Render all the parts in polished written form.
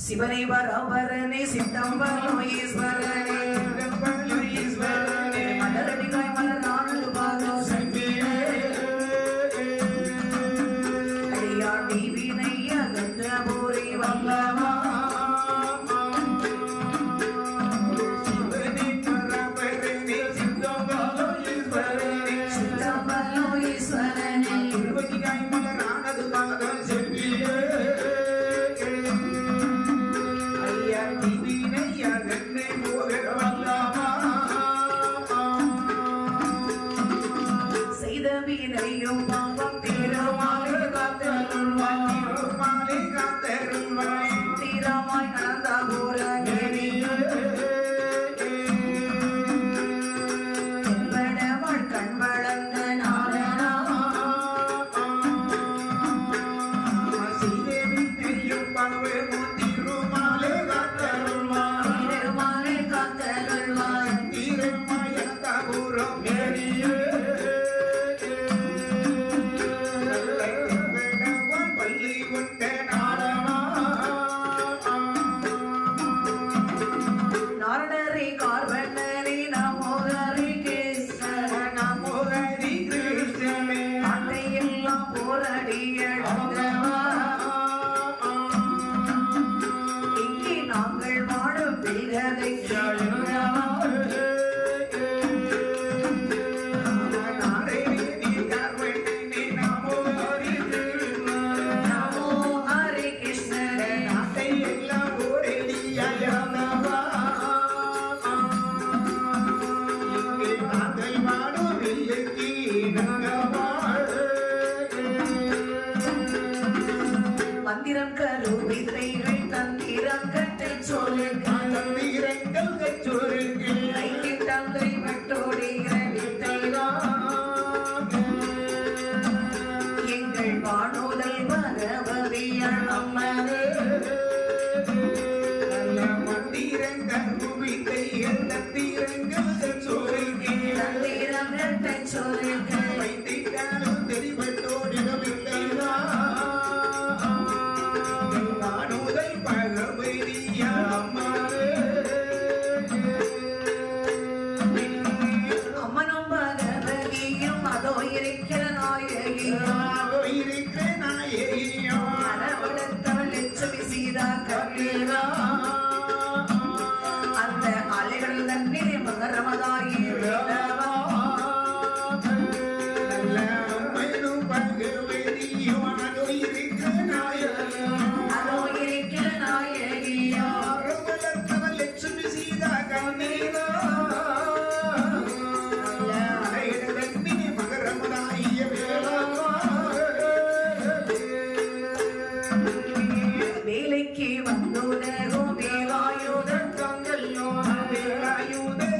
சிவனை வரவரனே சித்தம்பரோ ஈஸ்வரனே மலரடிகாய் மலர் நாடு பாதோ சங்கியே அடியாடி வினைய கந்த போரி வல்லவா வினையும் பாவம் தீரமாலை காத்தருள்வாய் தீரமாய் நடந்த என்படவள் கண் வளர்ந்த நாரணா ஸ்ரீதேவியும் திருமாலை காத்தருள்வாய் தீரமாய் நடந்த பூரம் நாரணரே கார்வண்ணரே நமோ ஹரி கிருஷ்ண நமோ ஹரி கிருஷ்ண அன்னையெல்லாம் போரடியடங்கவா இங்கே நாங்கள் வாடும் பிறதை மந்திரம் கருவித்தைகள் தந்திரம் கட்டை சொல்லுங்கள் ஐக்கிட்டங்கை மட்டோடுகிற வித்தைவா எங்கள் வானோதல் பகவதியாள் அம்மனே மந்திரம் கருவித்தைகள் தந்திரம் கட்டை சொல்லுங்கள் வைத்திட்டாலும் தெரிவட்டோடிடவில்லைவா அம்மனும் பகவதியும் அதோ இருக்கிற நாயகியும் மனவளத்தவள் லட்சுமி சீதா கண்ணீரா அந்த அலைகள் தண்ணீர் மகரமதாயி வேலைக்கு வந்துடகும் வேலாயுத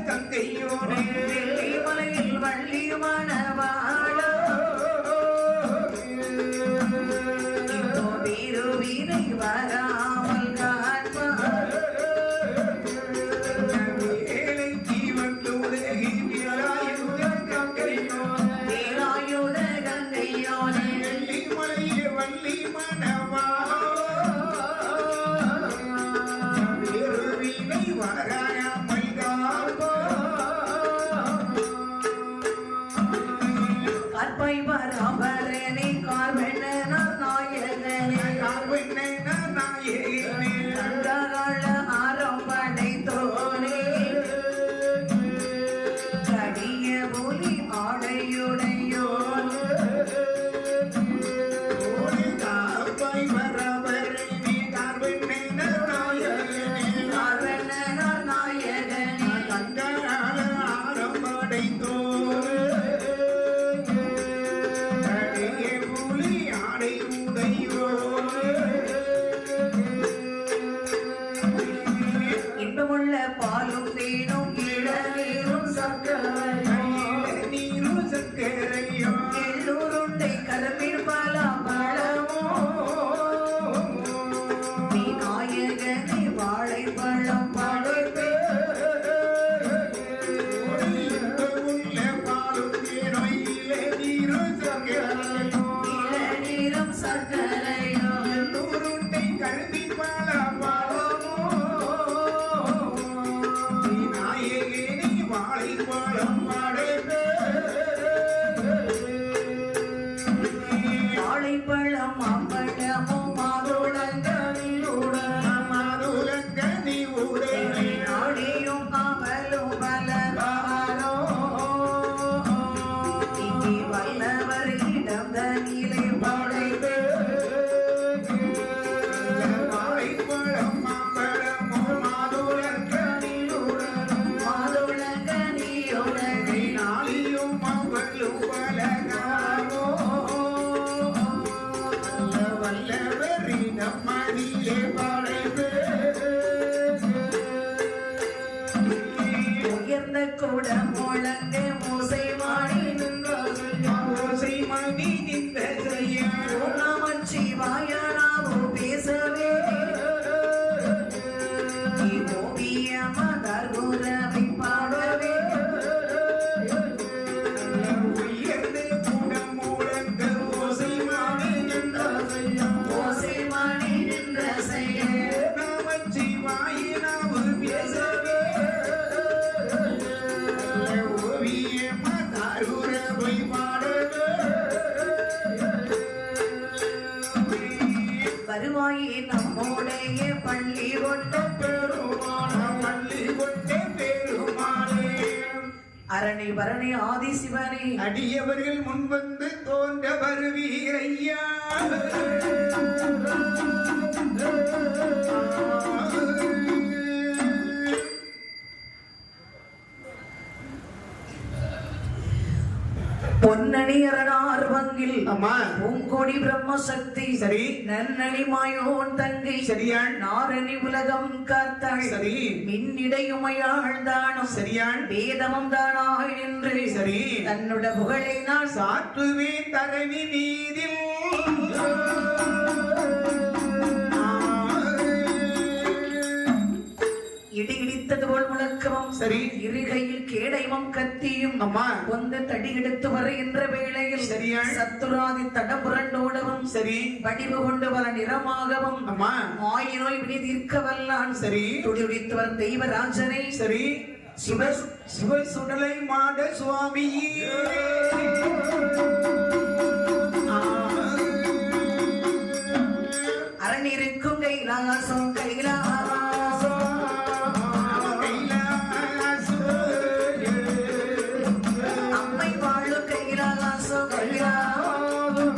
கங்கையோனே மலையில் வள்ளி மணவாழ வீருவினை வராமல் காண்பார் வேலைக்கு வந்துடகி வேலாயுத கங்கையோனே மலையில் வள்ளி மணவாழ கற்பை வரவரனே கார்வண்ண நாயகனே கண்டகால ஆரம்பனை தோனே கடிய புலி ஆடையுடையோ கற்பை வரவரனே கார்வண்ண நாயகனே கண்டகால ஆரம்பனை தோனே புலி ஆடை உடையோ நம்மடியே பாடவே உயர்ந்த கூட முழங்க மூசை மாடி ஓசை மணி நின்ற செய்ய நமச்சிவாய நாமோ பேசவே ஓவியமதர் குரவை பாடவே உயர்ந்து கூட முழங்க ஓசை மணி நின்ற செய்ய ஓசை மாடி நின்ற செய்ய நமச்சிவாய நாம பேசவே ஓவியமதருரவை பாடவே வருவாயே நம்முடைய பள்ளி கொண்ட பள்ளி கொண்டே பெருமாளே அரணி பரணி ஆதி சிவனே அடியவர்கள் முன்வந்து தோன்ற வருவீரையா பொன்னணி அரணார் வங்கில் அம்மா பூங்கொடி பிரம்மசக்தி சரி நன்னணி மாயோன் தங்கை சரியான் நாரணி உலகம் காத்தாள் சரி மின்னிடையுமையாள் தானும் சரியான் வேதமும் தானாய் நின்று சரி தன்னுட புகழை நான் சாத்துவே தரணி மீதில் இடி இடித்தது போல் முழக்கமும் சரி இருகையில் கேடயமும் கத்தியும் அம்மா கொந்து தடி எடுத்து வருகின்ற வேளையில் சரியா சத்துராதி தடபுரண்டோடவும் சரி வடிவு கொண்டு வர நிறமாகவும் அம்மா மாய நோய் வினை தீர்க்க வல்லான் சரி துடியுடித்து வரும் தெய்வராஜனை சரி சிவ சிவ சுடலை மாட சுவாமியே அரணிருக்கும் கைலாசம் கைலாசம் அம்மை வாழும் கைலாசம் கைலாசம்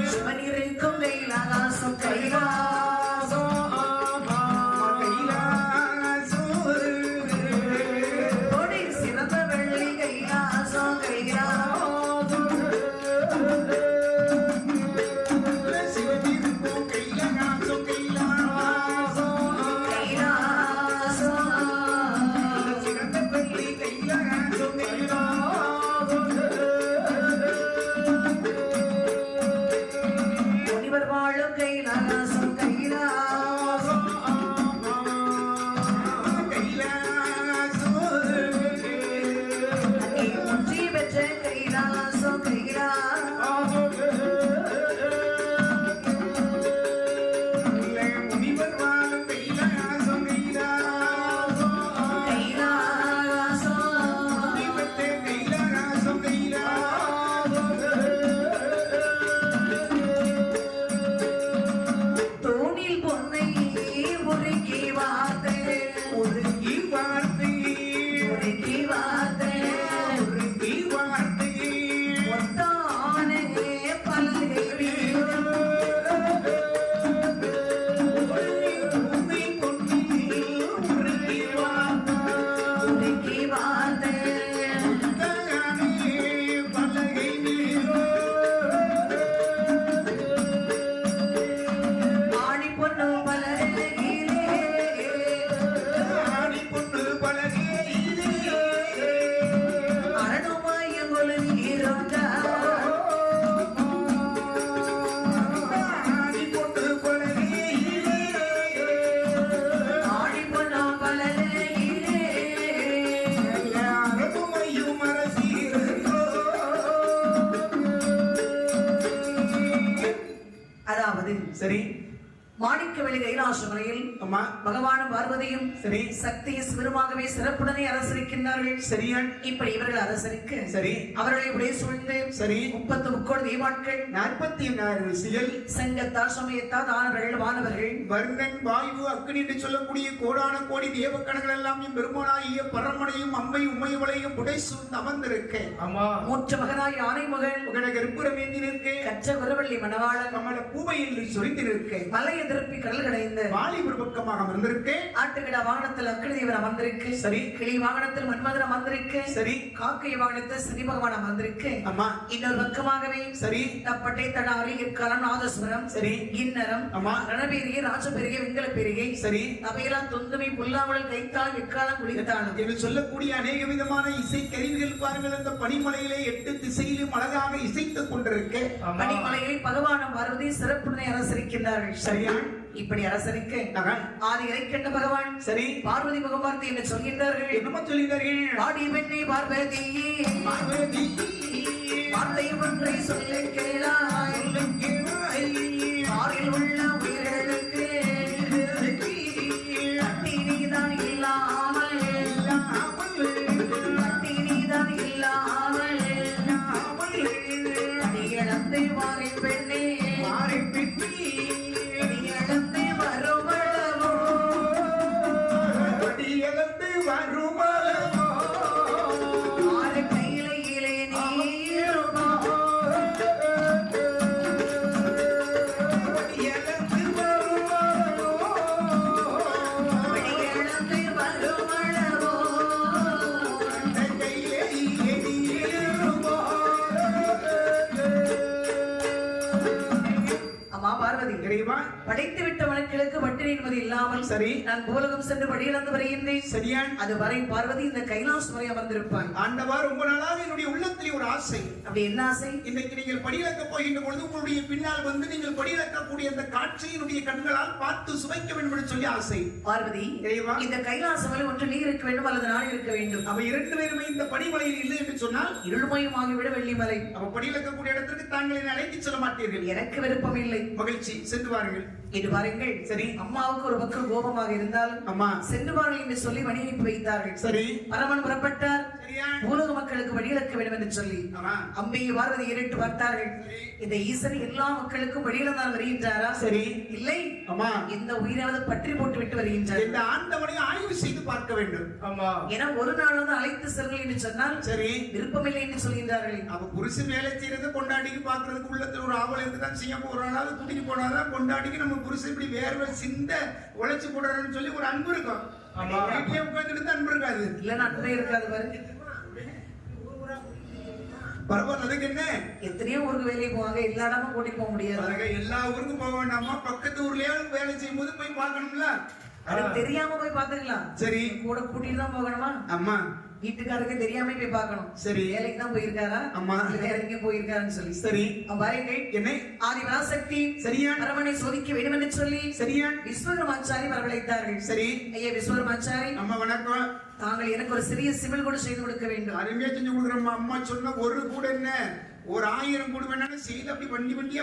சிவனிருக்கும் கைலாசம் கைலாசம் கொடி சிறந்த வெள்ளி கைலாசம் கைலாசம் முனிவர் வாழும் கைலாசம் கைலாசம் அங்கே முற்றி பெற்ற கைலாசம் கைலாசம் முனிவர் வாழும் கைலாசம் கைலாசம் கைலாசம் கைலாசம் கைலாசம் தூணில் பொன்னை உருக்கி வார்த்தை உருகி வார்த்தை உருக்கி வார்த்தை உருகி வார்த்தை ஒத்தானே பல்கை வீடும் உன்னை கொண்டு உருகி வார்த்தை உருக்கி வார்த்தை தானே பலகை நீரோ ஆணி பொண்ணு பலகையிலே ஆடி பொண்ணு பலகையிலே அரணுமாயும் கொலுங்கீரோண்டா ஆடி பொண்ணு பலகையிலே ஆணி பொண்ணு பலகையிலே அரபுமையும் அரசீரோ அதாவது சரி மாணிக்கவெளி கைலாசமலையில் அம்மா பகவானும் பார்வதியும் சரி சக்தி சிவருமாகவே சிறப்புடனே அரசரிக்கின்றார்கள். சரியான் இப்படி இவர்கள் அரசரிக்க சரி அவர்களை இப்படியே சூழ்ந்து சரி 33 தீவாட்கள் 44 ரிஷிகள் சங்கத்தார் சமயத்தா தானவர்கள் வானவர்கள் வருணன் வாயு அக்னி என்று சொல்லக்கூடிய கோடான கோடி தேவக்கணங்கள் எல்லாம் பெருமானாகிய பரமனையும் அம்மை உமையவளையும் புடை சூழ்ந்து அமர்ந்திருக்க ஆமா மூற்ற மகனாய் ஆனைமகன் உகன கருப்புரம் ஏந்தி நிற்க கற்ற குரவள்ளி மணவாளன் கமல பூவையில் சொரிந்து நிற்க மலையை திருப்பி கடல் கடைந்து வாலிபர் பக்கமாக அமர்ந்திருக்க ஆட்டுக்கிட வாகனத்தில் அக்னி தேவர் அமர்ந்திருக்கு. சரி கிளி வாகனத்தில் மன்மதன் அமர்ந்திருக்கு. சரி காக்கை வாகனத்தில் சனி பகவான் அமர்ந்திருக்கு. அம்மா இன்னொரு பக்கமாகவே சரி தப்பட்டை தடாரி இற்காலம் நாதஸ்வரம் சரி இன்னரம் அம்மா ரணபேரிகை ராஜபேரிகை வெங்கல பேரிகை சரி அவையெல்லாம் தொந்துமை புல்லாமல் கைத்தாலும் இக்காலம் குளித்தாலும் என்று சொல்லக்கூடிய அநேக விதமான இசை கருவிகள் பாருங்கள் அந்த பனிமலையிலே 8 திசையிலும் அழகாக இசைத்துக் கொண்டிருக்க பனிமலையில் பகவானும் பார்வதி சிறப்புடனே அரசரிக்கின்றார்கள். சரியா இப்படி அரசரிக்க ஆதி இறைக்கண்ட பகவான் சரி பார்வதி முகமார்த்தி என்று சொல்கின்றார்கள். என்னமா சொல்லினார்கள் பாடி பெண்ணை பார்வதி வார்த்தை ஒன்றை சொல்ல கேளாய் ஆறில் உள்ள உயிர்களுக்கு நீதான் இல்லாமல் நீதான் இல்லாமல் நீ இழந்து வாரி பெண்ணே நீ இழந்து வருமளவோ இழந்து வருமளவோ ஆறு கையிலே நீருமா இழந்து வருமளவோ இழந்து வருமளவோ கையிலே நீருமா அம்மா பார்வதி இறைவா படைத்து விட்ட மனுக்களுக்கு வட்டி நிம்மதி இல்லாமல் சரி நான் பூலகம் சென்று வழியிழந்து வருகின்றேன். சரியான் அது வரை பார்வதி இந்த கைலாஸ் வரை அமர்ந்திருப்பாய். ஆண்டவா ரொம்ப நாளாக என்னுடைய உள்ளத்தில் ஒரு ஆசை. அப்படி என்ன ஆசை? இன்றைக்கு நீங்கள் படியிழக்க போகின்ற பொழுது உங்களுடைய பின்னால் வந்து நீங்கள் படியிழக்கக்கூடிய அந்த காட்சியினுடைய கண்களால் பார்த்து சுவைக்க வேண்டும் என்று சொல்லி ஆசை. பார்வதி இறைவா இந்த கைலாசமலை ஒன்று நீ இருக்க வேண்டும் அல்லது நான் இருக்க வேண்டும். அவ 2 பேருமே இந்த படிமலையில் இல்லை என்று சொன்னால் இருள்மயமாகிவிட வெள்ளிமலை. அவ படியிழக்கக்கூடிய இடத்திற்கு தாங்கள் என்னை அழைத்து செல்ல மாட்டீர்கள். எனக்கு விருப்பம் இல்லை. மகிழ்ச்சி சென்று வாருங்கள். இது பாருங்கள் சரி அம்மாவுக்கு ஒரு பக்கம் கோபமாக இருந்தால் அம்மா சென்று வாருங்கள் என்று சொல்லி வழி அனுப்பி வைத்தார்கள். சரி பரமன் புறப்பட்டார். சரியா பூலக மக்களுக்கு வழியிழக்க வேண்டும் என்று சொல்லி ஆமா அம்பிகை பார்வதி இரண்டு பார்த்தார்கள். இந்த ஈசன் எல்லா மக்களுக்கும் வழியிழந்தால் வருகின்றாரா? சரி இல்லை அம்மா இந்த உயிராவது பற்றி போட்டு விட்டு வருகின்றார். இந்த ஆண்டவனை ஆய்வு செய்து பார்க்க வேண்டும். ஆமா ஏன்னா ஒரு நாள் வந்து அழைத்து செல்கள் என்று சொன்னால் சரி விருப்பமில்லை என்று சொல்கின்றார்கள். அவ புருஷன் வேலை செய்யறது கொண்டாடிக்கு பாக்குறதுக்கு உள்ளத்துல ஒரு ஆவல் இருக்குதான் செய்ய போறானாவது கூட்டிட்டு போனாதான் கொண்டாடிக்கு நம்ம புருஷன் இப்படி வேர்வை சிந்த உழைச்சு போடுறன்னு சொல்லி ஒரு அன்பு இருக்கும். ஆமா. வீட்டிலே உட்கார்ந்துட்டு அன்பு இருக்காது. இல்ல அன்பே இருக்காது பாரு. பரவாயில்ல அதுக்கு என்ன எத்தனையோ ஊருக்கு வேலைக்கு போவாங்க, எல்லா இடமும் கூட்டிட்டு போக முடியாது. பாருங்க, எல்லா ஊருக்கும் போக வேண்டாமா, பக்கத்து ஊர்லயே வேலை செய்யும் போது போய் பார்க்கணும்ல. அது தெரியாம போய் பாத்துக்கலாம். சரி கூட கூட்டிட்டு தான் போகணுமா? அம்மா வீட்டுக்காரருக்கு தெரியாம போய் பார்க்கணும். சரி வேலைக்கு தான் போயிருக்காரா? அம்மா இல்ல வேற எங்கேயும் போயிருக்காருன்னு சொல்லி. சரி பாருங்கள் என்ன ஆதி பராசக்தி சரியா அரவணை சோதிக்க வேண்டும் என்று சொல்லி சரியா விஸ்வகர்மாச்சாரி வரவழைத்தார்கள். சரி ஐயா விஸ்வகர்மாச்சாரி, அம்மா வணக்கம். தாங்கள் எனக்கு ஒரு சிறிய சிவில் கூட செய்து கொடுக்க வேண்டும். அருமையா செஞ்சு கொடுக்குறோம்மா. அம்மா சொன்ன ஒரு கூட என்ன ஒரு 1000 கூட வேணாலும் செய்து அப்படி வண்டி வண்டியா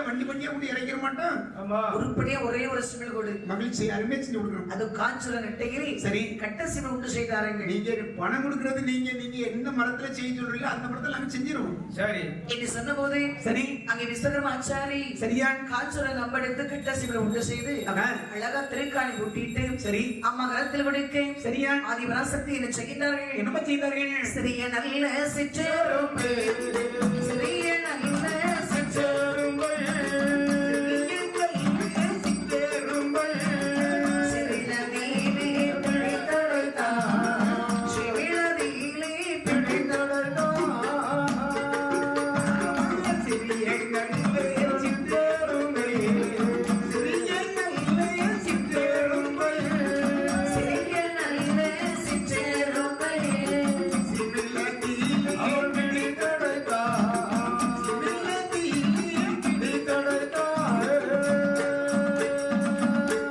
கூட இறக்கிற மாட்டோம். ஆமா உருப்படியா ஒரே ஒரு சிவில் கொடு. மகிழ்ச்சி அருமையா செஞ்சு கொடுக்குறோம். அது காஞ்சுர நெட்டையில் சரி கட்ட சிவில் உண்டு செய்தார்கள். நீங்க பணம் கொடுக்கறது நீங்க எந்த மரத்துல செய்ய சொல்றீங்களோ அந்த மரத்துல நாங்க செஞ்சிருவோம். சரி என்று சொன்ன போது சரி அங்கே விஸ்வகர்மாச்சாரி சரியா காஞ்சுர நம்பெடுத்து கிட்ட சிவில் உண்டு செய்து அழகா திருக்காணி கூட்டிட்டு சரி அம்மா கரத்தில் கொடுக்க சரியா ஆதி பராசக்தி என்ன செய்கிறார்கள்? என்னமா செய்தார்கள்? சிறிய நல்ல சிற்றெரும்பு சிறிய நல்ல சிற்றெரும்பு சிறிதீலே பிடித்தெடுத்தா சிறிதீலே பிடித்தெடுத்தா சிறிய நல்ல சிற்றெரும்பை சிறிய நல்ல சிற்றெரும்பை சிறிய நல்ல சிற்றெரும்பை அவள் பிடித்தெடுத்தா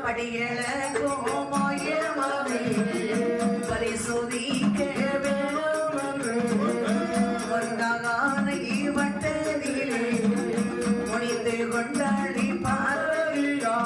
படியள கோமாயமாவே பரிசோதிக்க வேணுமென்று ஒன்றாகான வட்டதிலே முடிந்து கொண்டாடி பார்வையா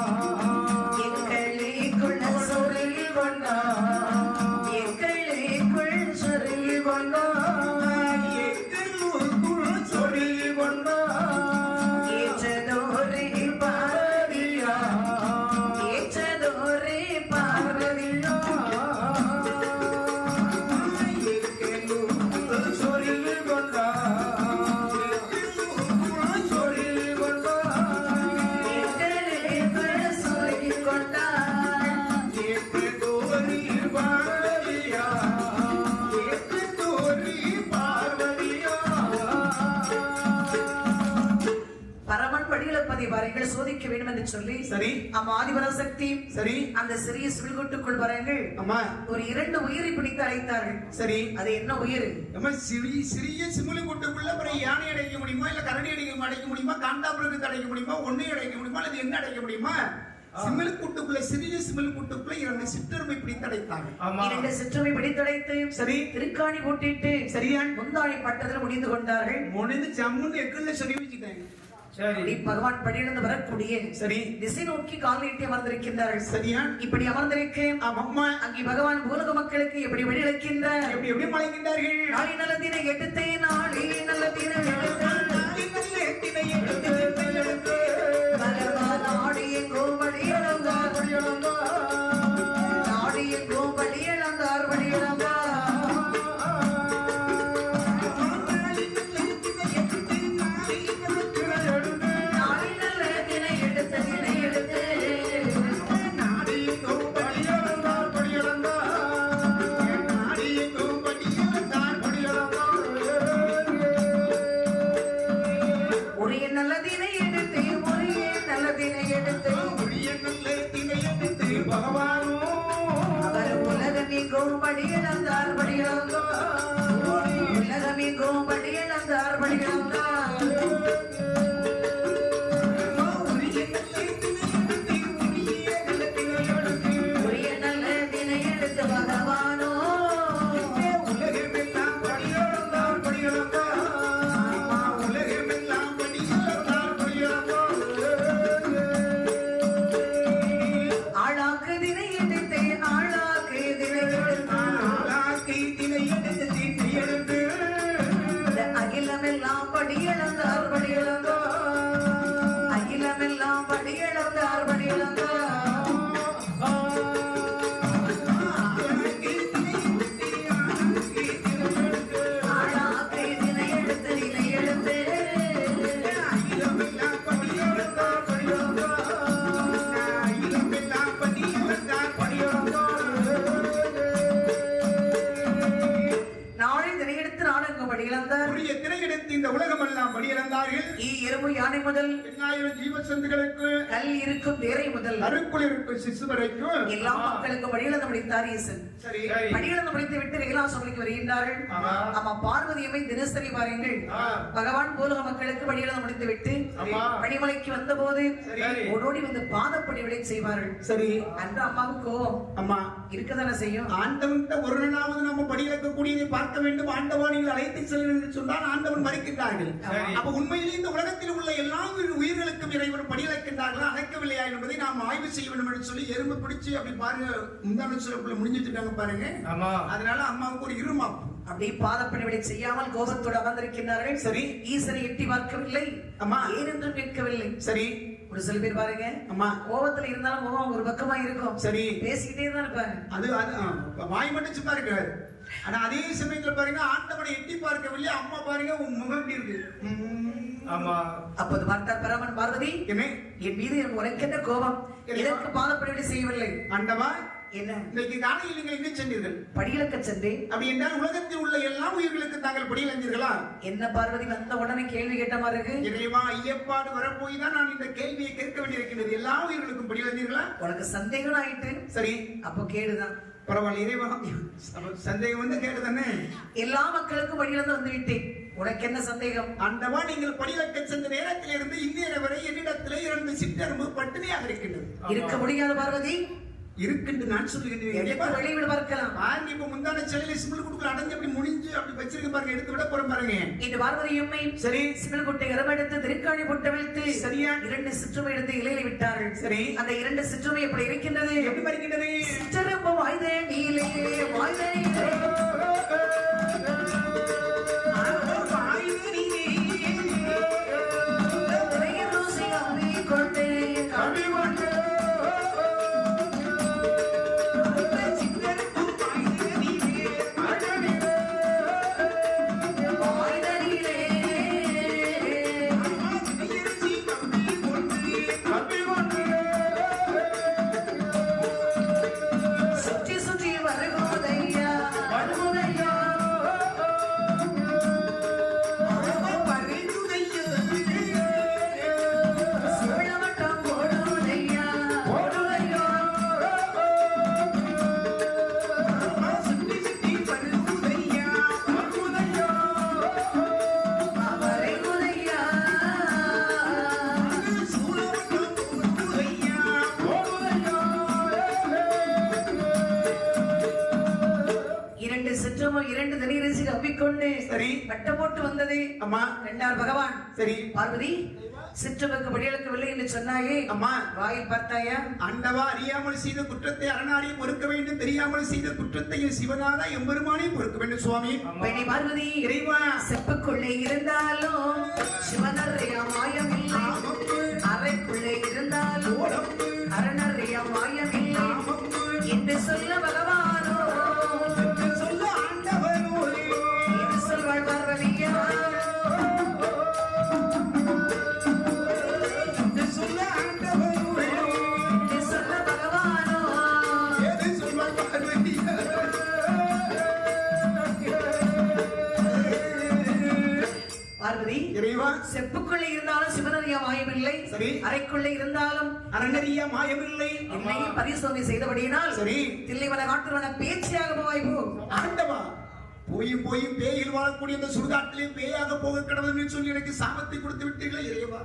பாருங்கள் சோதிக்க வேண்டும் என்று சொல்லி சரி அம்மா ஆதிபராசக்தி சரி அந்த சிறிய சிறுகுட்டுக்குள் பாருங்கள் அம்மா ஒரு 2 உயிரை பிடித்து அழைத்தார்கள். சரி அது என்ன உயிர்? நம்ம சிறிய சிமிழி கூட்டுக்குள்ள அப்புறம் யானை அடைக்க முடியுமா இல்ல கரடி அடைக்க முடியுமா காண்டாபுரத்துக்கு அடைக்க முடியுமா ஒன்னை அடைக்க முடியுமா அல்லது என்ன அடைக்க முடியுமா? சிமிழ் கூட்டுக்குள்ள சிறிய சிமிழ் கூட்டுக்குள்ள 2 சிற்றருமை பிடித்து அடைத்தாங்க. 2 சிற்றருமை பிடித்தடைத்து சரி திருக்காணி போட்டிட்டு சரியான் முந்தானை பட்டத்தில் முடிந்து கொண்டார்கள். முடிந்து ஜம்முன்னு எக்குள்ள சொல்லி வச்சுட்டாங்க. சரி பகவான் படியிலிருந்து வரக்கூடிய சரி திசை நோக்கி கால் நீட்டி அமர்ந்திருக்கின்றார்கள். சரியா இப்படி அமர்ந்திருக்க அம்மா அங்கே பகவான் பூலக மக்களுக்கு எப்படி வழியளிக்கின்றார், எப்படி எப்படி மழைக்கின்றார்கள். நாளை நல்லதினை எடுத்தே நாளை நல்லதினை பகவான் ஆடிய கோபடி இழந்தார் ஆடிய கோபடி இழந்தார் வழி இழந்தார் நல்லதினை எடுத்து ஒரே நல்லதினை எடுத்து பகவானோ அவர் உலகமிகும் படியிழந்தார் படியிழந்தார் உலகமிகும் படியிழந்தார் படியிழந்தார் உரிய நல்லதினை எடுத்து பகவானோ உலகமெல்லாம் படியிழந்தார் படியிழந்தார் அகிலமெல்லாம் படியிழந்தார் படியிழந்தார் அகிலமெல்லாம் படியிழந்தார் படியிழந்தார் ஆளாக்கை தினை எடுத்து நிலை எடுத்து அகிலமெல்லாம் படியிழந்தார் படியிழந்தார் அகிலமெல்லாம் படியிழந்தார் படியிழந்தார் நாளை தினை எடுத்து நாடங்க படியிழந்தார் உரிய தினை எடுத்து இந்த உலகமெல்லாம் படியிழந்தார்கள். எறும்பு யானை முதல் 1000 ஜீவசந்துகளுக்கு கல் இருக்கும் தேரை முதல் அருக்குள் இருக்கும் சிசு வரைக்கும் எல்லா மக்களுக்கும் வழியிழந்து முடித்தார் ஈசன். சரி படியிழந்து முடித்து விட்டு கைலாசபதிக்கு வருகின்றார்கள். ஆமா பார்வதியம்மை தினசரி பாருங்கள் பகவான் பூலக மக்களுக்கு வழியிழந்து முடித்து விட்டு பணிமலைக்கு வந்த போது ஓடோடி வந்து பாதப்படிகளை செய்வார்கள். சரி அன்று அம்மாவுக்கு கோபம் அம்மா இருக்கதானே செய்யும். ஆண்டவன் ஒரு நாளாவது நம்ம படியிழக்கக்கூடியதை பார்க்க வேண்டும், ஆண்டவன் நீங்கள் அழைத்து செல்லும் என்று சொன்னால் ஆண்டவன் மறைக்கின்றார்கள். அப்ப உண்மையிலே இந்த உலகத்தில் உள்ள எல்லா உயிர்களுக்கும் இறைவன் படியிழக்கின்றார்களா அழைக்கவில்லையா என்பதை நாம் ஆய்வு செய்ய வேண்டும் என்று சொல்லி எறும்பு பிடிச்சு அப்படி பாருங்க முந்தான சொல்லுக்குள்ள முடிஞ்சிட்டு இருக்காங்க பாருங்க. அதனால அம்மாவுக்கு ஒரு இருமாப்பு அப்படி பாதப்பணிவிடை செய்யாமல் கோபத்தோடு அமர்ந்திருக்கின்றார்கள். சரி ஈசனை எட்டி பார்க்கவில்லை, அம்மா ஏனென்றும் கேட்கவில்லை. சரி ஒரு சில பேர் பாருங்க அம்மா கோபத்துல இருந்தாலும் முகம் ஒரு பக்கமா இருக்கும், சரி பேசிக்கிட்டே தான் இருப்பாங்க. அது வாய் மட்டும் சும்மா இருக்கு. ஆனா அதே சமயத்துல பாருங்க ஆண்டவனை எட்டி பார்க்கவில்லை, அம்மா பாருங்க உன் முகம் எப்படி இருக்கு. ஆமா அப்போது பார்த்தார் பரமன் பார்வதி என்ன என் மீது எனக்கு உனக்கென்ன கோபம், இதற்கு பாதப்பணிவிடை செய்யவில்லை. ஆண்டவா என்ன இன்னைக்கு காலையில் நீங்கள் எங்க சென்றீர்கள்? படியிழக்க சென்றேன். அப்படி என்றால் உலகத்தில் உள்ள எல்லா உயிர்களுக்கு தாங்கள் படியிழந்தீர்களா? என்ன பார்வதி வந்த உடனே கேள்வி கேட்ட மாதிரி இருக்கு. இறைவா ஐயப்பாடு வரப்போய் தான் நான் இந்த கேள்வியை கேட்க வேண்டியிருக்கிறது. எல்லா உயிர்களுக்கும் படியிழந்தீர்களா? உனக்கு சந்தேகம் ஆயிட்டு சரி அப்போ கேடுதான். பரவாயில்ல இறைவா சந்தேகம் வந்து கேடு தானே. எல்லா மக்களுக்கும் படியிழந்து வந்து விட்டேன், உனக்கு என்ன சந்தேகம்? ஆண்டவா நீங்கள் படியிழக்க சென்ற நேரத்தில் இருந்து இந்திய வரை என்னிடத்திலே 2 சிற்றரும்பு பட்டினியாக இருக்கின்றது. இருக்க முடியாத பார்வதி இருக்குன்னு நான் சொல்லுகிறேன். வெளியிட பார்க்கலாம் பாருங்க இப்ப முந்தான சிலையில சிமிழ் குட்டுக்குள்ள அடைஞ்சு அப்படி முடிஞ்சு அப்படி வச்சிருக்க பாருங்க, எடுத்து விட போறோம் பாருங்க. இந்த பார்வதியம்மை சரி சிமிழ் குட்டை இரவெடுத்து திருக்காணி போட்டு வைத்து சரியா 2 சிற்றுமை எடுத்து இலையில விட்டார்கள். சரி அந்த 2 சிற்றுமை எப்படி இருக்கின்றது? எப்படி இருக்கின்றது? சிற்றரம்பு வாய்தே நீலே வாய்தே தப்பிக்கொண்டு சரி வட்டம் போட்டு வந்தது. அம்மா கண்டார் பகவான். சரி பார்வதி சிற்றவருக்கு படியளக்கவில்லை என்று சொன்னாயே அம்மா வாயில் பார்த்தாயா? ஆண்டவா அறியாமல் செய்த குற்றத்தை அரணாரியும் பொறுக்க வேண்டும், தெரியாமல் செய்த குற்றத்தையும் சிவனாதா எம்பெருமானையும் பொறுக்க வேண்டும் சுவாமி. பெண்ணை பார்வதி இறைவா செப்புக்குள்ளே இருந்தாலும் சிவனறைய மாயமில்லை, அறைக்குள்ளே இருந்தாலும் அரணறைய மாயமில்லை என்று சொல்ல பகவானோ சொல்ல ஆண்டவனோ என்று சொல்வாள் பார்வதியா. சொல்ல ஆண்டவனோ என்று சொல்ல பகவானோ எது சொல்வார் பார்வதியா. பார்வதி இறைவா செப்புக்குள்ளே இருந்தாலும் சிவனறிய மாயமில்லை, சரி அறைக்குள்ளே இருந்தாலும் அரணறிய மாயமில்லை என்னையும் பரிசோதனை செய்தபடியினால் சரி தில்லைவன காட்டுவன பேச்சியாக போவாய் போ. ஆண்டவா போயும் போயும் பேயில் வாழக்கூடிய இந்த சுடுகாட்டிலே பேயாக போக கடவுள்னு சொல்லி எனக்கு சாபத்தை கொடுத்து விட்டீர்கள் இறைவா.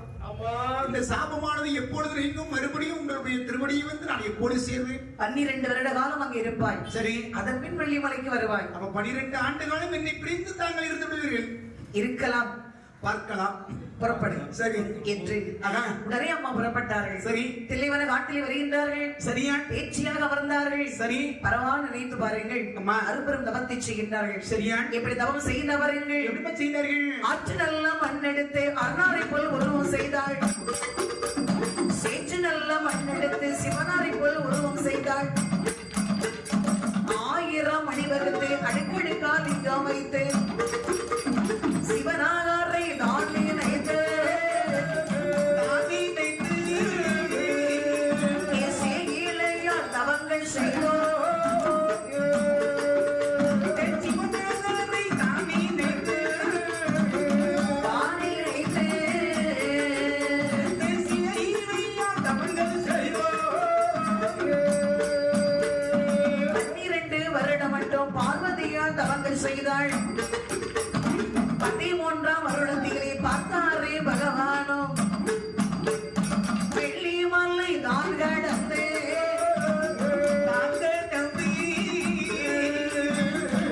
இந்த சாபமானது எப்பொழுது நீங்கும், மறுபடியும் உங்களுடைய திருவடியை வந்து நான் எப்போது சேர்வேன்? 12 வருட காலம் அங்கே இருப்பாய். சரி அதன் பின் வெள்ளிமலைக்கு வருவாய். அப்ப 12 ஆண்டு காலம் என்னை பிரிந்து தாங்கள் இருந்து விடுவீர்கள். இருக்கலாம், பார்க்கலாம். புறப்படு சரி என்று அதான் உடனே அம்மா புறப்பட்டார்கள். சரி தில்லைவன காட்டிலே வருகின்றார்கள். சரியா பேச்சியாக அமர்ந்தார்கள். சரி பரவா நினைத்து பாருங்கள். அம்மா அருபெரும் தவத்தை செய்கின்றார்கள். சரியா எப்படி தவம் செய்தவர்கள்? எப்படி செய்தார்கள்? ஆற்று நல்ல மண்ணெடுத்து அருணாரை போல் உருவம் செய்தாள். சேற்று நல்ல மண்ணெடுத்து சிவனாரை போல் உருவம் செய்தாள். 1000 மணிவகுத்து அடுக்கடுக்கா லிங்கம் வைத்து சிவனாரை தான் நினைத்து இளையா தவங்கள் செய்தோ தவங்கள் செய்தாள். 13ஆம் வருடத்திலே பார்த்தாரே பகவானோ வெள்ளி மலை தான் கடந்து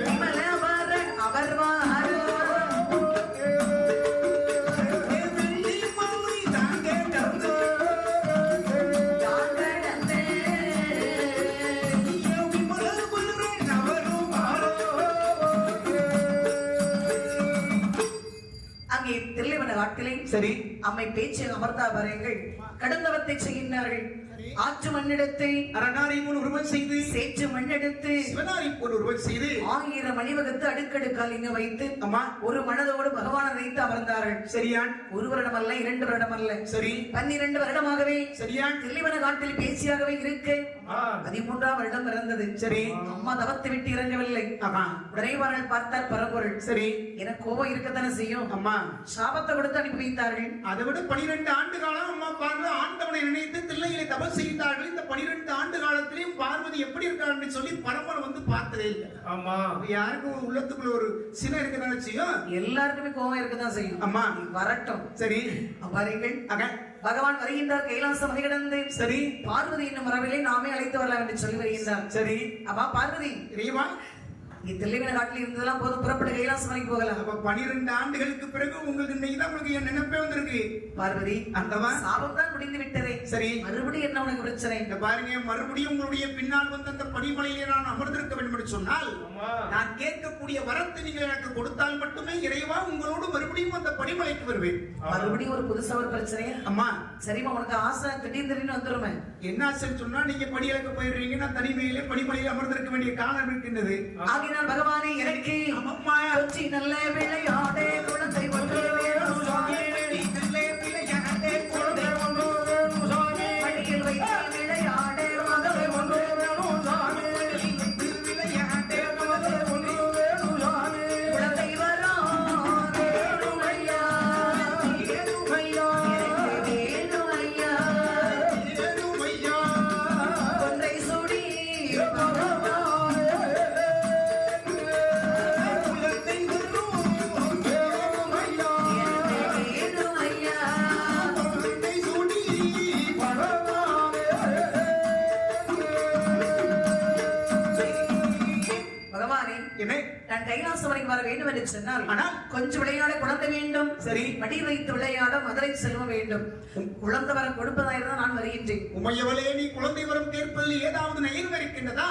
விமலவரன் அவர் வாரோ தில்லைவன காட்டிலே சரி அம்மை பேச்சு அமர்ந்தா பாருங்கள். கடந்தவத்தை செய்கின்றார்கள். ஆற்று மண்ணெடுத்து அரணாரை போல் உருவம் செய்து சேற்று மண்ணெடுத்து சிவனாரை போல் உருவம் செய்து 1000 மணிவகுத்து அடுக்கடுக்கால் இங்கு வைத்து அம்மா ஒரு மனதோடு பகவானை நினைத்து அமர்ந்தார்கள். சரியான் 1 வருடம் அல்ல, 2 வருடம் அல்ல, சரி 12 வருடமாகவே சரியான் தில்லைவன காட்டில் பேச்சியாகவே இருக்க 13ஆம் வருடம் பிறந்தது. சரி அம்மா தவத்தை விட்டு இறங்கவில்லை. உடனேவார்கள் பார்த்தார் பரம்பொருள். சரி எனக்கு கோபம் இருக்கத்தானே செய்யும். அம்மா சாபத்தை கொடுத்து அனுப்பி வைத்தார்கள். அதை விட 12 ஆண்டு காலம் அம்மா பார்வை ஆண்டவனை நினைத்து தில்லையிலே தபஸ் செய்தார்கள். இந்த 12 ஆண்டு காலத்திலையும் பார்வதி எப்படி இருக்கான்னு சொல்லி பரம்பரை வந்து பார்த்ததே இல்லை. ஆமா யாருக்கும் உள்ளத்துக்குள்ள ஒரு சில இருக்கதானே செய்யும். எல்லாருக்குமே கோபம் இருக்கதான் செய்யும். அம்மா வரட்டும். சரி பாருங்கள் அக பகவான் வருகின்றார். கைலாசம் மகிழ்ந்து சரி பார்வதி என்னும் மரபிலே நாமே அழைத்து வரலாம் என்று சொல்லி வருகின்றார். சரி அப்பா பார்வதி இறைவா இங்க தில்லைவன காட்டில் இருந்ததெல்லாம் போதும், புறப்பட கைலாசம் வரைக்கும் போகலாம். அப்ப 12 ஆண்டுகளுக்கு பிறகு உங்களுக்கு இன்னைக்குதான் உங்களுக்கு என் நினைப்பே வந்திருக்கு. பார்வதி அந்தவா சாபம் தான் முடிந்து விட்டதே. சரி மறுபடியும் என்ன உனக்கு பிரச்சனை? இந்த பாருங்க மறுபடியும் உங்களுடைய பின்னால் வந்து அந்த பனிமலையிலே நான் அமர்ந்திருக்க வேண்டும் என்று சொன்னால் நான் கேட்கக்கூடிய வரத்தை நீங்கள் எனக்கு கொடுத்தால் மட்டுமே இறைவா உங்களோடு மறுபடியும் அந்த பனிமலைக்கு வருவேன். மறுபடியும் ஒரு புதுசா ஒரு பிரச்சனையா? அம்மா சரிமா உனக்கு ஆசை திடீர்னு வந்துருமே. என்ன ஆசைன்னு சொன்னா நீங்க படியலுக்கு போயிடுறீங்க, நான் தனிமையிலே பனிமலையில் அமர்ந்திருக்க வேண்டிய காலம் இருக்கின்றது. ஆகினால் பகவானே எனக்கு கொச்சி நல்ல விளையாடே குழந்தை ஒன்று வேணும் சுவாமி. மடியில் வைத்து விளையாடே மகளை ஒன்று வேணும் சுவாமி. குழந்தை வரும் வேணும் ஐயா, எனக்கு வேணும் ஐயா, கொன்றை சுடி நான் கைலாசம் வரைக்கும் வர வேண்டும் என்று சொன்னால் ஆனால் கொஞ்சம் விளையாட குழந்தை வேண்டும். சரி. மடி வைத்து விளையாட மதுரை செல்வம் வேண்டும். குழந்தை வரம் கொடுப்பதாயிருந்தால் நான் வருகின்றேன். உமையவளே, நீ குழந்தை வரம் கேட்பதில் ஏதாவது நயம் இருக்கின்றதா?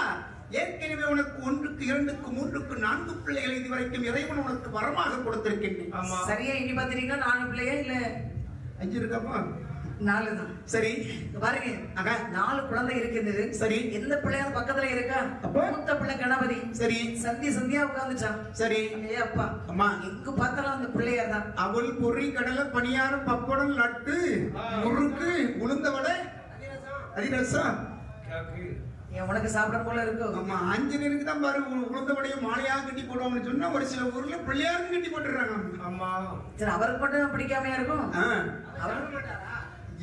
ஏற்கனவே உனக்கு 1க்கு 2க்கு 3க்கு 4 பிள்ளைகளை இதுவரைக்கும் இறைவன் உனக்கு வரமாக கொடுத்திருக்கின்றேன். சரியா இனி பாத்தீங்கன்னா 4 பிள்ளையா இல்ல 5 இருக்காமா? 4 தான். சரி, பாருங்க, 4 குழந்தை இருக்குது. சரி. எந்த பிள்ளையாவது பக்கத்துல இருக்கா? அப்போ? மூத்த பிள்ளை கணபதி. சரி. சந்தியா உட்கார்ந்துச்சான். சரி. ஏ அப்பா, அம்மா, எங்க பார்த்தாலும் அந்த பிள்ளையார் தான். அவள் பொறி கடலை பணியாரம் பப்படம் லட்டு முறுக்கு உளுந்த வடை அதிரசம். ஏன் உனக்கு சாப்பிட போல இருக்கும்? ஆமா, ஆஞ்சநேயருக்கு தான் பாரு உளுந்த வடையும் மாலையா கட்டி போடுவாங்கன்னு சொன்னா ஒரு சில ஊர்ல பிள்ளையாரும் கட்டி போட்டுறாங்க. ஆமா, சரி, அவருக்கு மட்டும் பிடிக்காமையா இருக்கும்.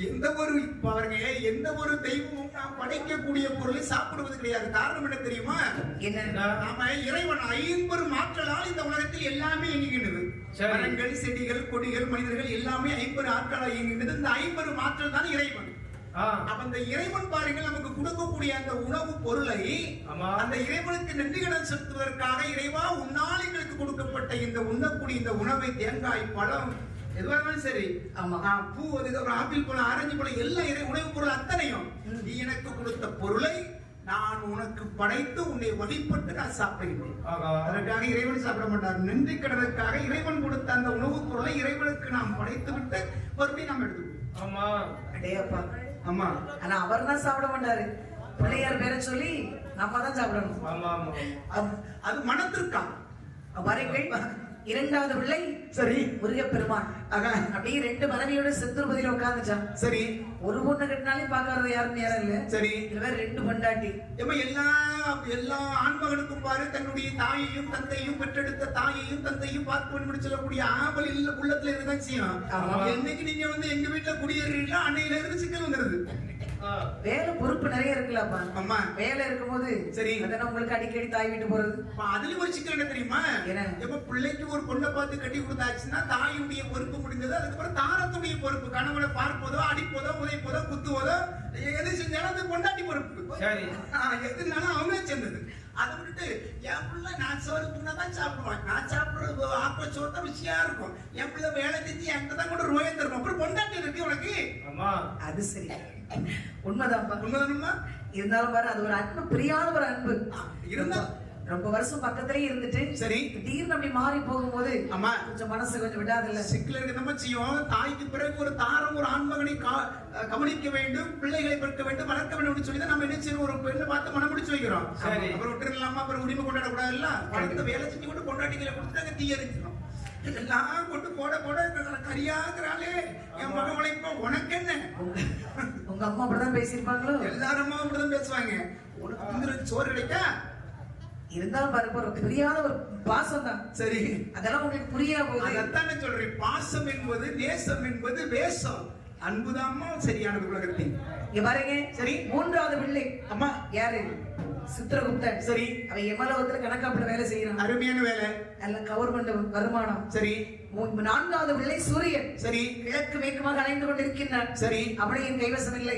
எந்த ஒரு பாருங்க, எந்த ஒரு தெய்வமும் நாம் படைக்கக்கூடிய பொருளை சாப்பிடுவது கிடையாது. காரணம் என்ன தெரியுமா? நாம இறைவன் 50 ஆற்றலால் இந்த உலகத்தில் எல்லாமே இயங்குகிறது. மரங்கள், செடிகள், கொடிகள், மனிதர்கள் எல்லாமே 50 ஆற்றலால் இயங்குகிறது. இந்த 50 ஆற்றல் தான் இறைவன். அப்ப அந்த இறைவன் பாருங்கள் நமக்கு கொடுக்கக்கூடிய அந்த உணவு பொருளை அந்த இறைவனுக்கு நன்றி கடன் செலுத்துவதற்காக இறைவா உன்னால் எங்களுக்கு கொடுக்கப்பட்ட இந்த உண்ணக்கூடிய இந்த உணவை, தேங்காய், பழம், எதுவாக சரி, பூ, ஒரு ஆப்பிள் பழம், ஆரஞ்சு பழம், எல்லாம் உணவு பொருள் அத்தனையும் நீ எனக்கு கொடுத்த பொருளை நான் உனக்கு படைத்து உன்னை வழிபட்டு நான் சாப்பிடுகிறேன். அதற்காக இறைவன் சாப்பிட மாட்டார். நன்றி கடனுக்காக இறைவன் கொடுத்த அந்த உணவுப் பொருளை இறைவனுக்கு நாம் படைத்து விட்டு மறுபடியும் நாம் எடுத்துக்கணும். ஆமா, அடேப்பா. ஆமா, ஆனா அவர் தான் சாப்பிட மாட்டாரு. பிள்ளையார் பேரை சொல்லி நம்ம தான் சாப்பிடணும். அது மனத்திற்கா பாருங்கள். 2வது பிள்ளை சரி முருகப்பெருமான். அப்படியே 2 மனைவியோட செந்தூர்பதியில உட்கார்ந்துச்சான். சரி. ஒரு பொண்ணு கட்டினாலே பாக்காத யாரும் நேரம் இல்ல. சரி. இதுல 2 பொண்டாட்டி. எல்லா ஆண்மகனுக்கும் பாரு தன்னுடைய தாயையும் தந்தையும் பெற்றெடுத்த தாயையும் தந்தையும் பார்க்க சொல்லக்கூடிய ஆவல் இல்ல உள்ளத்துல இருக்குதான் செய்யும். என்னைக்கு நீங்க எங்க வீட்டுல குடியேறீங்களோ அன்னையில இருந்து சிக்கல் வந்துருது. வேலை பொறுப்பு நிறைய இருக்குல்லப்பா. ஆமா, வேலை இருக்கும்போது சரி உங்களுக்கு அடிக்கடி தாய் வீட்டு போறது. அதுல ஒரு சிக்கல் என்ன தெரியுமா? எப்ப பிள்ளைக்கு ஒரு பொண்ணை பார்த்து கட்டி கொடுத்தாச்சுன்னா தாயுடைய பொறுப்பு முடிந்தது. அதுக்கப்புறம் தாரத்துடைய பொறுப்பு. கணவனை பார்ப்பதோ, அடிப்பதோ, உதைப்பதோ, குத்துவதோ, எது செஞ்சாலும் அது பொண்டாட்டி பொறுப்பு. எதுனாலும் அவங்களே சேர்ந்தது. அதை விட்டுட்டு என் பிள்ளை நான் சோறு தான் சாப்பிடுவான், நான் சாப்பிடுறது ஆப்ப சோறு தான் ருசியா இருக்கும், என் பிள்ளை வேலை செஞ்சு என்கிட்ட தான் கூட ரூபாய் தரும், அப்புறம் பொண்டாட்டி இருக்கு உனக்கு. அது சரி, உண்மைதான். இருந்தாலும் பாரு, அது ஒரு அன்பு, பிரியாத ஒரு அன்பு இருந்தா. ரொம்ப வருஷம் பக்கத்திலே இருந்துட்டு சரி திடீர்னு அப்படி மாறி போகும்போது அம்மா கொஞ்சம் மனசு கொஞ்சம் விடாது இல்ல. சிக்கல் இருக்கு. நம்ம செய்யும் தாய்க்கு பிறகு ஒரு தாரம், ஒரு ஆண்மகனை கவனிக்க வேண்டும், பிள்ளைகளை பெருக்க வேண்டும், வளர்க்க வேண்டும் சொல்லி தான் நம்ம என்ன செய்யணும், ஒரு பெண்ணை பார்த்து மனம் முடிச்சு வைக்கிறோம். அப்புறம் விட்டுருலாமா, அப்புறம் உரிமை கொண்டாட கூடாது இல்ல. வளர்த்த வேலை செஞ்சு கொண்டு கொண்டாட்டிகளை கொடுத்தாங்க தீயறிஞ்சிடும். எல்லாம் கொண்டு போட போட கரியாகிறாளே என் மக உழைப்ப உனக்கு என்ன? உங்க அம்மா அப்படிதான் பேசியிருப்பாங்களோ? எல்லாரும் அம்மா அப்படிதான் பேசுவாங்க. உனக்கு சோறு கிடைக்க இருந்தாலும் பாருங்க, ஒரு புரியாத ஒரு பாசம் தான். சரி, அதெல்லாம் உங்களுக்கு புரியா போகுது. அதானே சொல்றேன், பாசம் என்பது, நேசம் என்பது வேஷம், அன்புதாம்மா சரியானது உலகத்தில். இங்க பாருங்க. சரி, 3வது பிள்ளை அம்மா யாரு? சித்திரகுப்தன். சரி, அவன் எமலோகத்துல கணக்காப்புல வேலை செய்யறான். அருமையான வேலை, நல்ல கவர்மெண்ட் வருமானம். சரி. 4வது பிள்ளை சூரியன். சரி, கிழக்கு மேற்குமாக அலைந்து கொண்டிருக்கின்றான். சரி, அவனை என் கைவசம் இல்லை.